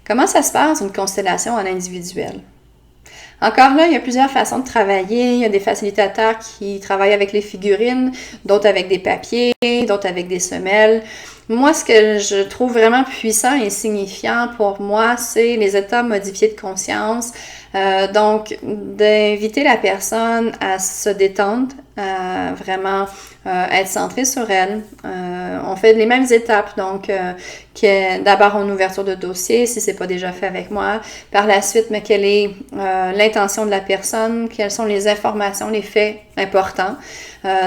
Comment ça se passe une constellation en individuel? Encore là, il y a plusieurs façons de travailler. Il y a des facilitateurs qui travaillent avec les figurines, d'autres avec des papiers, d'autres avec des semelles. Moi, ce que je trouve vraiment puissant et signifiant pour moi, c'est les états modifiés de conscience. Donc, d'inviter la personne à se détendre, à vraiment être centrée sur elle. On fait les mêmes étapes, donc d'abord une ouverture de dossier, si c'est pas déjà fait avec moi. Par la suite, mais quelle est l'intention de la personne, quelles sont les informations, les faits importants.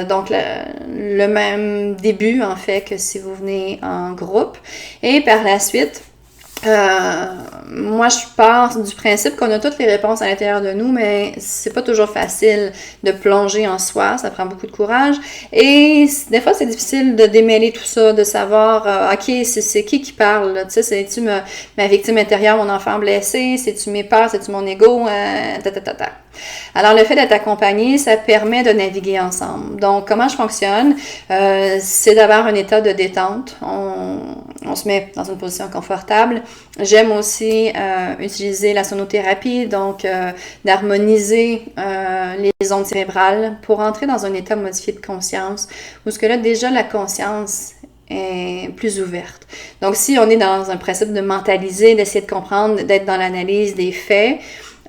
Donc, le même début, en fait, que si vous venez en groupe. Et par la suite, moi, je pars du principe qu'on a toutes les réponses à l'intérieur de nous, mais c'est pas toujours facile de plonger en soi, ça prend beaucoup de courage. Et des fois, c'est difficile de démêler tout ça, de savoir, ok, c'est qui parle, là? Tu sais, c'est-tu ma victime intérieure, mon enfant blessé, c'est-tu mes peurs, c'est-tu mon ego, Alors, le fait d'être accompagné, ça permet de naviguer ensemble. Donc, comment je fonctionne? C'est d'avoir un état de détente. On se met dans une position confortable. J'aime aussi utiliser la sonothérapie, donc d'harmoniser les ondes cérébrales pour entrer dans un état modifié de conscience, où ce que là, déjà, la conscience est plus ouverte. Donc, si on est dans un principe de mentaliser, d'essayer de comprendre, d'être dans l'analyse des faits,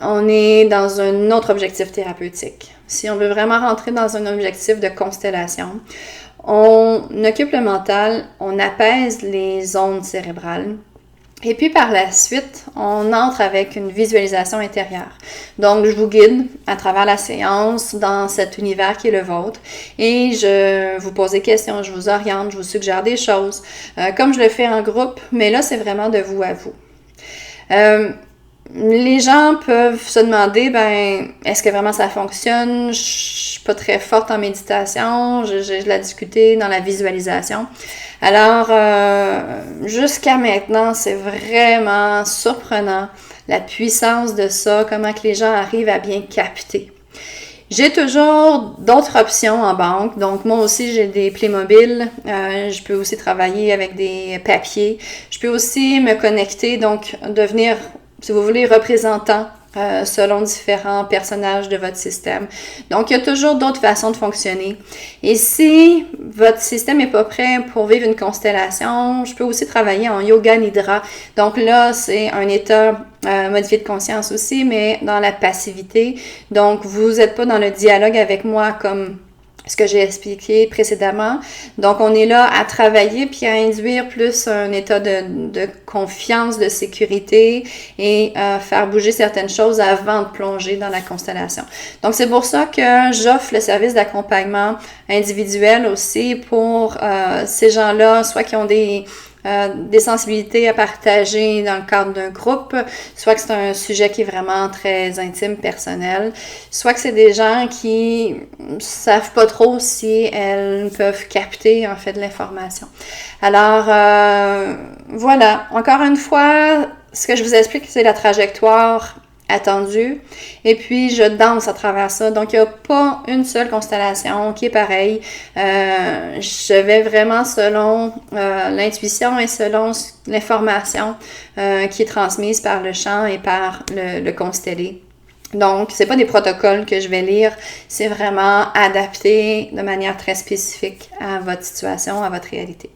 on est dans un autre objectif thérapeutique. Si on veut vraiment rentrer dans un objectif de constellation, on occupe le mental, on apaise les ondes cérébrales. Et puis par la suite, on entre avec une visualisation intérieure. Donc, je vous guide à travers la séance dans cet univers qui est le vôtre et je vous pose des questions, je vous oriente, je vous suggère des choses, comme je le fais en groupe, mais là, c'est vraiment de vous à vous. Les gens peuvent se demander, est-ce que vraiment ça fonctionne? Je suis pas très forte en méditation, j'ai de la difficulté dans la visualisation. Alors, jusqu'à maintenant, c'est vraiment surprenant la puissance de ça, comment que les gens arrivent à bien capter. J'ai toujours d'autres options en banque. Donc, moi aussi, j'ai des Playmobil. Je peux aussi travailler avec des papiers. Je peux aussi me connecter, donc devenir, si vous voulez, représentant selon différents personnages de votre système. Donc, il y a toujours d'autres façons de fonctionner. Et si votre système n'est pas prêt pour vivre une constellation, je peux aussi travailler en yoga nidra. Donc là, c'est un état modifié de conscience aussi, mais dans la passivité. Donc, vous n'êtes pas dans le dialogue avec moi comme ce que j'ai expliqué précédemment. Donc, on est là à travailler puis à induire plus un état de confiance, de sécurité et faire bouger certaines choses avant de plonger dans la constellation. Donc, c'est pour ça que j'offre le service d'accompagnement individuel aussi pour ces gens-là, soit qui ont des sensibilités à partager dans le cadre d'un groupe, soit que c'est un sujet qui est vraiment très intime, personnel, soit que c'est des gens qui savent pas trop si elles peuvent capter en fait de l'information. Alors voilà, encore une fois, ce que je vous explique, c'est la trajectoire attendue, et puis je danse à travers ça. Donc, il n'y a pas une seule constellation qui est pareille. Je vais vraiment selon l'intuition et selon l'information qui est transmise par le champ et par le constellé. Donc, c'est pas des protocoles que je vais lire, c'est vraiment adapté de manière très spécifique à votre situation, à votre réalité.